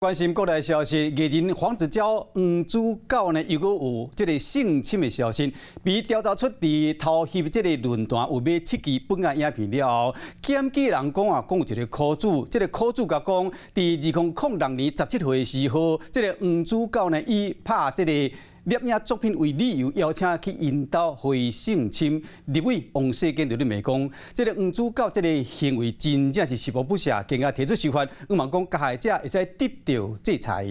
关心国内消息，艺人黄子佼主角呢，又有这个性侵的消息，被调查出伫偷翕这个论坛有买7支本案影片了后，检举人讲有一个苦主，这个苦主甲讲，伫2006年17岁的时候，这个主角呢，以拍这个摄影作品为理由，邀请去引导会性侵。立委王世坚就咧骂讲，这个主角这个行为真正是十恶不赦，更加提出司法，望讲加害者会使得到制裁。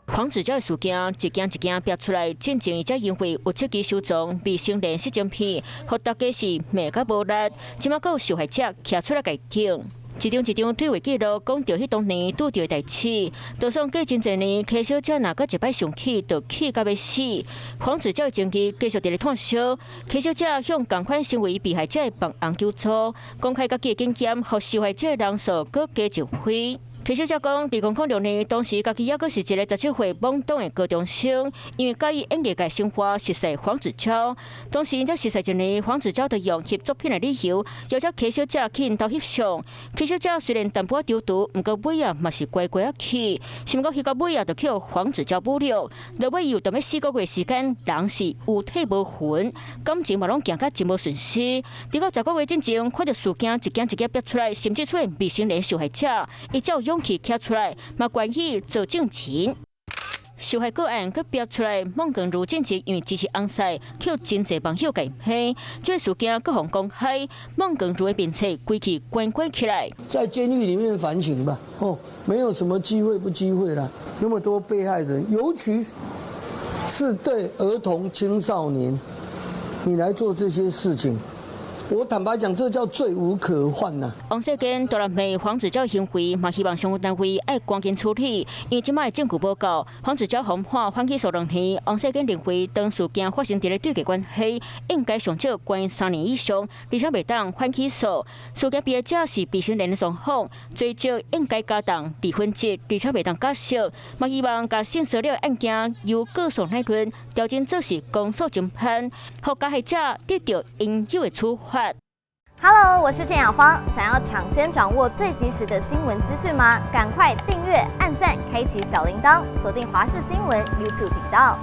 黄子佼的事件一件一件爆出来，进前伊才因为有7支收藏未成年色情片，互大家是骂甲无力。即马有受害者徛出来解救。一张对话记录讲到迄当年拄到的代志，就算过真侪年，K小姐若搁一摆想起，就气到要死。黄子佼的证据继续伫咧探烧，K小姐向同款身为被害者的帮案求助，公开家己的经验，互受害者的人数搁加一回。K小姐讲，2006年当时家己还阁是一个17岁懵懂的高中生，因为介意演艺界生活，熟悉黄子佼。当时因才熟悉一年，黄子佼就用翕作品的理由，邀请 K 小姐去因兜翕相。K 小姐虽然淡薄丢毒，毋过尾啊嘛是乖乖啊去，想讲迄到尾啊就去黄子佼侮辱，落尾又踮咧4个月时间，人是有体无魂，感情嘛拢行甲真无顺遂。直到10个月之前，看到事件一件一件爆出来，甚至出现未成年受害者，伊才有勇气站出来，嘛愿意做证情。受害个案佮标出来，孟耿如近期因为支持翁婿，去真侪网友改批，这个事件佮互公开，孟耿如的面册规气关关起来。在监狱里面反省吧，没有什么机会不机会啦，那么多被害人，尤其是对儿童青少年，你来做这些事情。我坦白讲，这叫罪无可逭呐。王世坚当然骂黄子佼行为，嘛希望相关单位要赶紧处理，因为即摆的证据报告，黄子佼红判缓起诉2年，王世坚认为当事件发生伫咧对价关系，应该上少关3年以上，而且袂当缓起诉。事件被害者是未成年的双方，最少应该加重离婚制，而且袂当假释。嘛希望甲性骚扰案件由告诉乃论调整做是公诉侦判，互加害者得到应有的处罚。Hello， 我是郑雅芳。想要抢先掌握最及时的新闻资讯吗？赶快订阅、按赞、开启小铃铛，锁定华视新闻 YouTube 频道。